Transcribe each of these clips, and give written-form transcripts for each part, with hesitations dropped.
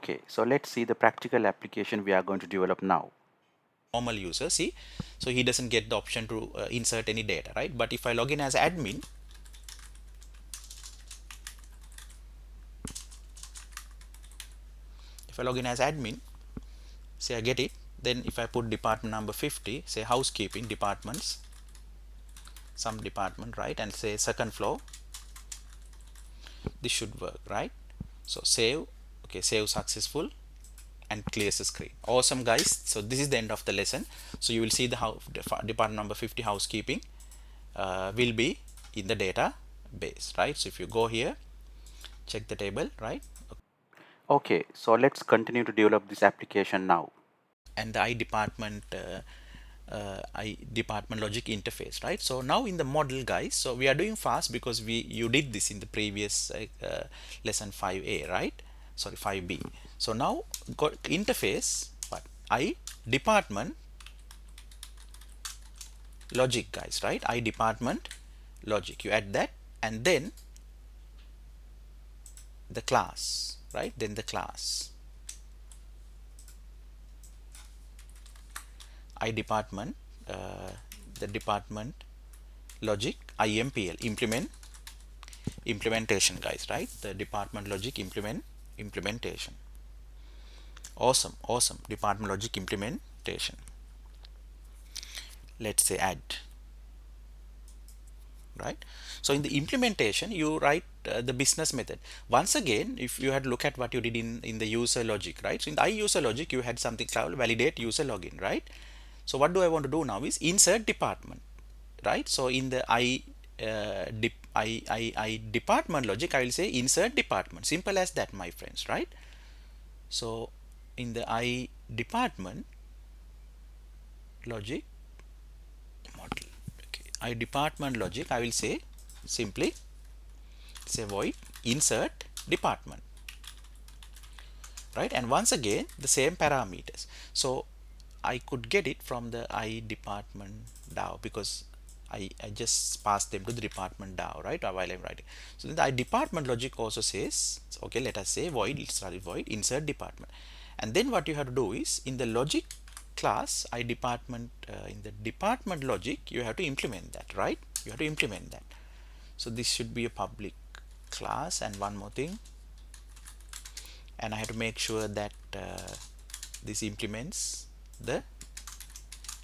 Okay, so let's see the practical application we are going to develop now. Normal user, see, so he doesn't get the option to insert any data, right? But if I log in as admin, if I log in as admin, say I get it, then if I put department number 50, say housekeeping departments, some department, right, and say second floor, this should work, right? So save, okay, save successful, and clears the screen. Awesome, guys. So this is the end of the lesson. So you will see the department number 50 housekeeping will be in the database, right? So if you go here, check the table, right? Okay, so let's continue to develop this application now. And the I department logic interface, right? So now in the model, guys, so we are doing fast because we you did this in the previous lesson 5a, right? Sorry, 5b. So now got interface, but I department logic, guys, right? I department logic, you add that, and then the class, right? Then the class I department, uh, the department logic IMPL, implementation, guys, right? The department logic implementation. Awesome, awesome. Department logic implementation. Let's say add, right? So in the implementation, you write the business method. Once again, if you had look at what you did in the user logic, right? So in the I user logic, you had something called validate user login, right? So what do I want to do now is insert department, right? So in the I department logic, I will say insert department. Simple as that, my friends, right? So in the I department logic model, okay, I department logic, I will say simply say void insert department, right? And once again the same parameters. So I could get it from the I department DAO because I just pass them to the department DAO, right? While I'm writing. So then the I department logic also says, okay, let us say void, let's start with void insert department. And then what you have to do is in the logic class I department, in the department logic, you have to implement that, right? You have to implement that. So this should be a public class, and one more thing, and I have to make sure that this implements the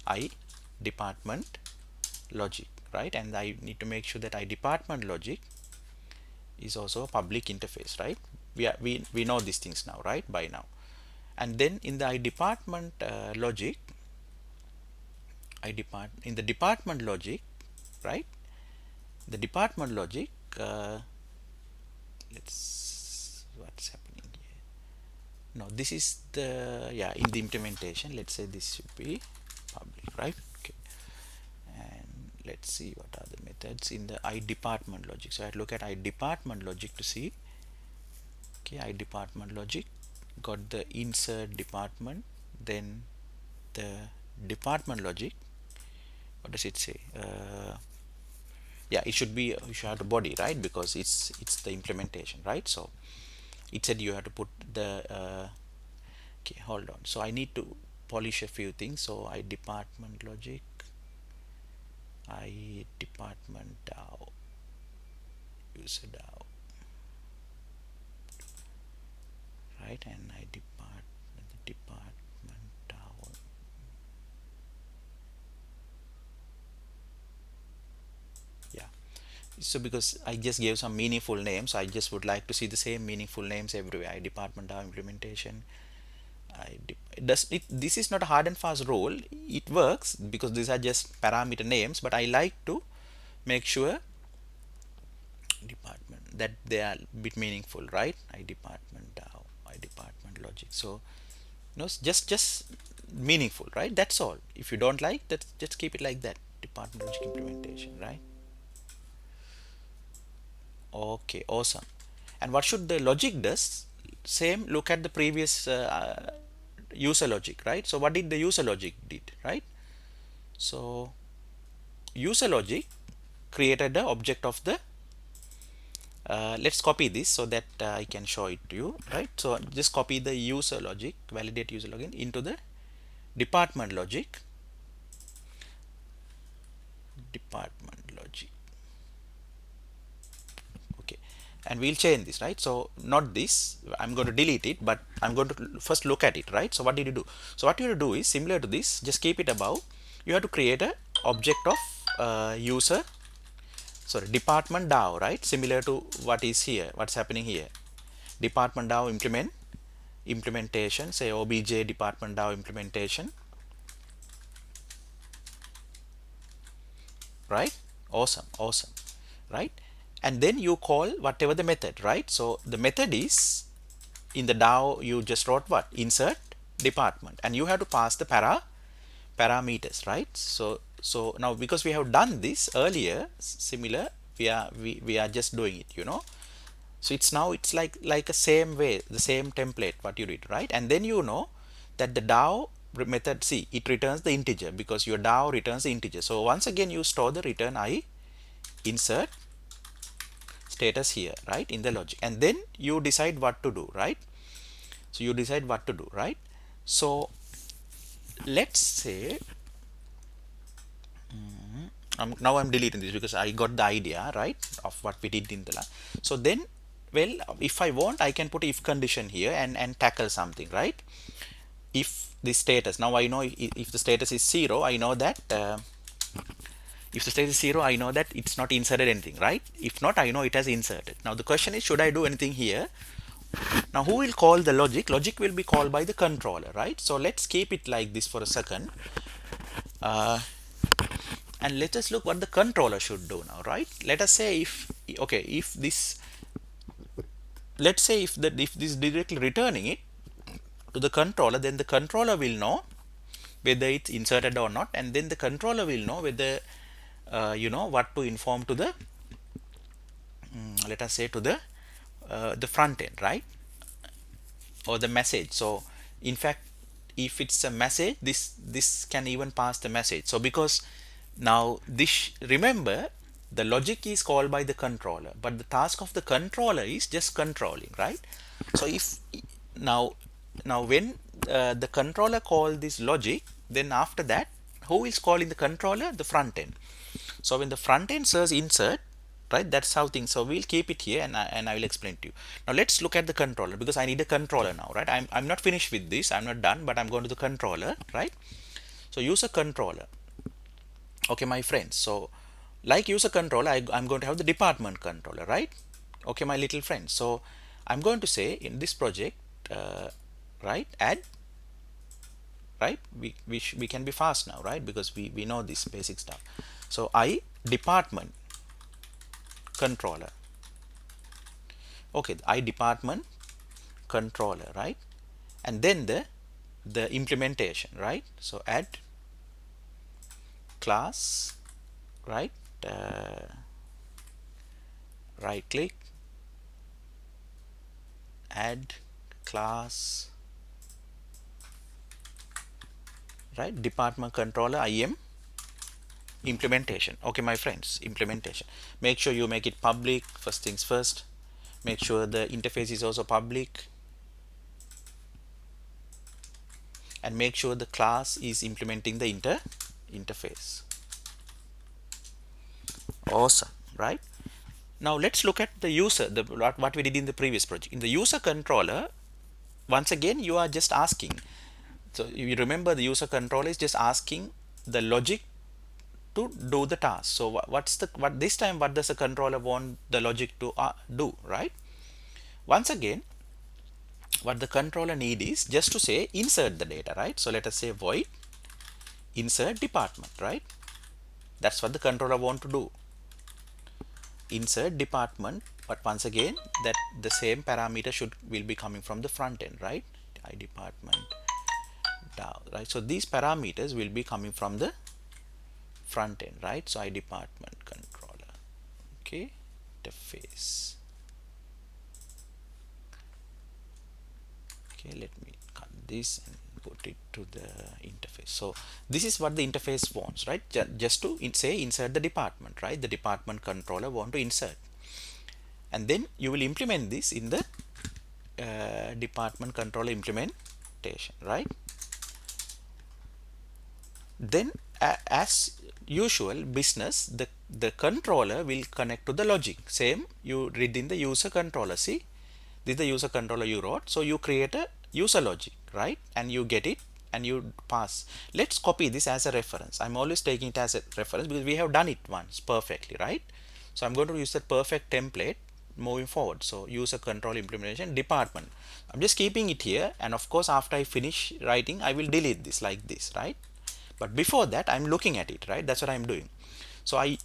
I department logic, right? And I need to make sure that I department logic is also a public interface, right? We know these things now, right? By now. And then in the I department logic, in the department logic, right? The department logic, let's what's happening here. No, this is the, yeah, in the implementation, let's say this should be public, right? Okay. And let's see what are the methods in the I department logic. So I look at I department logic to see, okay, I department logic got the insert department, then the department logic, what does it say? Yeah, it should be, you should have the body, right? Because it's the implementation, right? So it said you have to put the okay, hold on, so I need to polish a few things. So I department logic, I department DAO, user DAO, right? And I department DAO, yeah. So because I just gave some meaningful names, I just would like to see the same meaningful names everywhere. I department DAO implementation, this is not a hard and fast rule. It works because these are just parameter names, but I like to make sure department that they are a bit meaningful, right? I department DAO, I department logic. So no, just meaningful, right? That's all. If you don't like that, just keep it like that. Department logic implementation, right? Okay, awesome. And what should the logic does? Same. Look at the previous user logic, right? So what did the user logic did, right? So user logic created the object of the Let's copy this so that I can show it to you, right? So just copy the user logic, validate user login into the department logic, department logic. Okay, and we'll change this, right? So not this, I'm going to delete it, but I'm going to first look at it, right? So what did you do? So what you have to do is similar to this, just keep it above. You have to create a object of user, sorry, department DAO, right? Similar to what is here, what's happening here. Department DAO implementation, say obj department DAO implementation, right? Awesome, awesome, right? And then you call whatever the method, right? So the method is, in the DAO you just wrote what? Insert department, and you have to pass the parameters, right? So now because we have done this earlier, similar, we are just doing it, so it's like a same way, the same template what you did, right? And then that the DAO method, see, it returns the integer because your DAO returns the integer. So once again you store the return I insert status here, right, in the logic, and then you decide what to do, right? So you decide what to do, right? So let's say now I'm deleting this because I got the idea, right, of what we did in the last. So then, well, if I want, I can put if condition here and tackle something, right? If the status, now I know if the status is 0, I know that if the status is 0, I know that it's not inserted anything, right? If not, I know it has inserted. Now the question is, should I do anything here? Now who will call the logic? Logic will be called by the controller, right? So let's keep it like this for a second. And let us look what the controller should do now, right? Let us say if, okay, if this, let's say if this is directly returning it to the controller, then the controller will know whether it's inserted or not, and then the controller will know whether what to inform to the let us say to the front end, right, or the message. So in fact, if it's a message, this can even pass the message. So because now this, remember, the logic is called by the controller, but the task of the controller is just controlling, right? So if now when the controller call this logic, then after that, who is calling the controller? The front end. So when the front end says insert, right, that's how things. So we'll keep it here, and I will explain to you. Now let's look at the controller, because I need a controller now, right? I'm not finished with this, I'm not done, but I'm going to the controller, right? So user controller. Okay, my friends, so like user controller, I'm going to have the department controller, right? Okay, my little friends, so I'm going to say in this project, right, add, right, we can be fast now, right, because we know this basic stuff. So I department controller. Okay, I department controller, right? And then the implementation, right? So add class, right? Right click, add class, right? Department controller IM implementation. Okay, my friends, implementation. Make sure you make it public. First things first. Make sure the interface is also public, and make sure the class is implementing the interface. Awesome, right? Now let's look at the user, what we did in the previous project. In the user controller, once again you are just asking. So you remember, the user controller is just asking the logic to do the task. So what this time, what does the controller want the logic to do, right? Once again, what the controller need is just to say insert the data, right? So let us say void insert department, right? That's what the controller want to do, insert department. But once again, that the same parameter will be coming from the front end, right? I department down, right? So these parameters will be coming from the front end, right? So I department controller, okay, interface. Okay, let me cut this and put it to the interface. So this is what the interface wants, right? Just to say insert the department, right? The department controller want to insert. and then you will implement this in the department controller implementation, right? Then as usual business, the controller will connect to the logic. Same you read in the user controller. See, this is the user controller you wrote. So you create a user logic, right? And you get it and you pass. Let's copy this as a reference. I'm always taking it as a reference because we have done it once perfectly, right? So I'm going to use that perfect template moving forward. So user control implementation department. I'm just keeping it here, and of course after I finish writing I will delete this like this, right? But before that I'm looking at it, right? That's what I'm doing. So I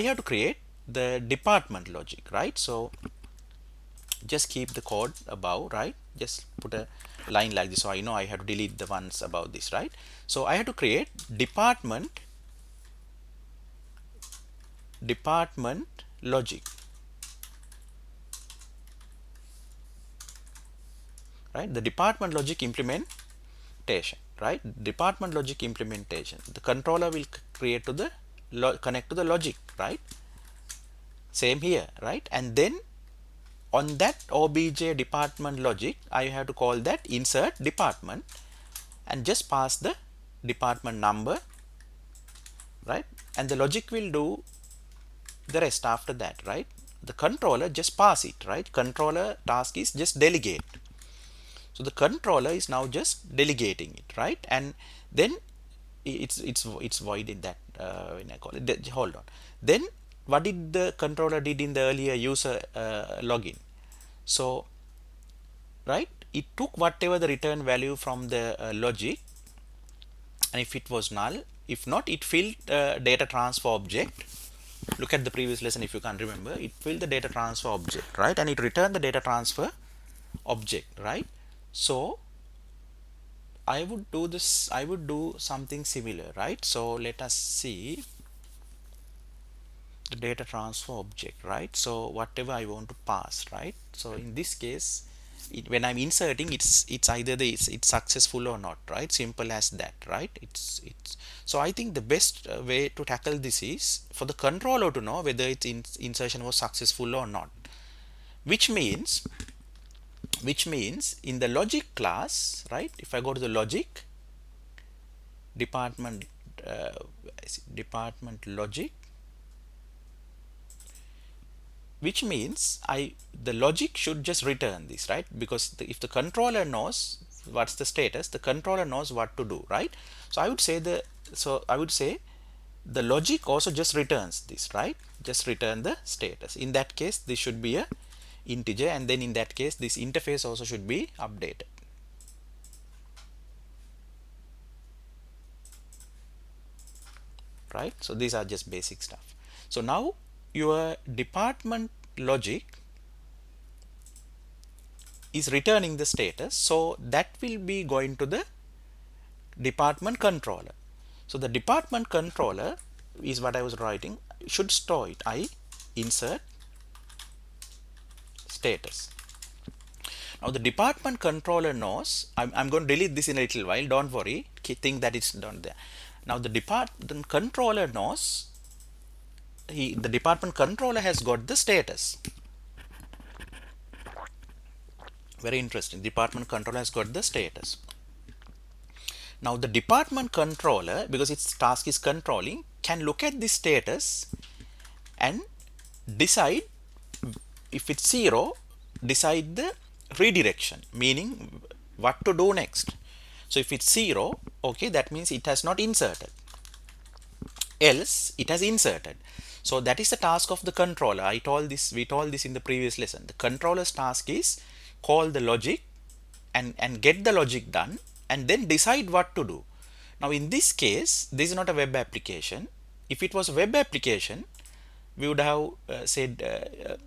have to create the department logic, right? So just keep the code above, right? Just put a line like this so I know I have to delete the ones above this, right? So I have to create department logic, right? The department logic implementation, right? Department logic implementation, the controller will create to the connect to the logic, right? Same here, right? And then on that obj department logic I have to call that insert department and just pass the department number, right? And the logic will do the rest after that, right? The controller just pass it, right? Controller task is just delegate. So the controller is now just delegating it, right? And then it's void in that when I call it. Hold on. Then what did the controller did in the earlier user login? So right, it took whatever the return value from the logic, and if it was null, if not, it filled data transfer object. Look at the previous lesson if you can't remember. It filled the data transfer object, right? And it returned the data transfer object, right? So I would do this, I would do something similar, right? So let us see the data transfer object, right? So whatever I want to pass, right? So in this case, when I'm inserting, it's either it's successful or not, right? Simple as that, right? It's so I think the best way to tackle this is for the controller to know whether its insertion was successful or not, which means in the logic class, right? If I go to the logic department, uh, department logic, which means the logic should just return this, right? Because if the controller knows what's the status, the controller knows what to do, right? So I would say the logic also just returns this, right? Just return the status. In that case this should be a integer, and then in that case this interface also should be updated, right? So these are just basic stuff. So now your department logic is returning the status, so that will be going to the department controller. So the department controller is what I was writing, should store it. I insert status. Now the department controller knows, I'm going to delete this in a little while, don't worry, think that it's done there. Now the department controller knows, the department controller has got the status. Very interesting. Department controller has got the status. Now the department controller, because its task is controlling, can look at this status and decide, if it's 0, decide the redirection, meaning what to do next. So if it's 0, okay, that means it has not inserted, else it has inserted. So that is the task of the controller. We told this in the previous lesson. The controller's task is call the logic and get the logic done and then decide what to do. Now in this case, this is not a web application. If it was a web application, we would have said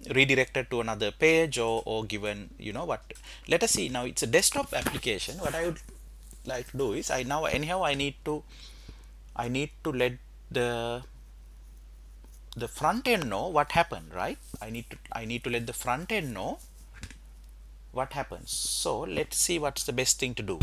redirected to another page, or given, you know what. Let us see. Now it's a desktop application. What I would like to do is, I need to let the front end know what happened, right? I need to let the front end know what happens. So let's see what's the best thing to do.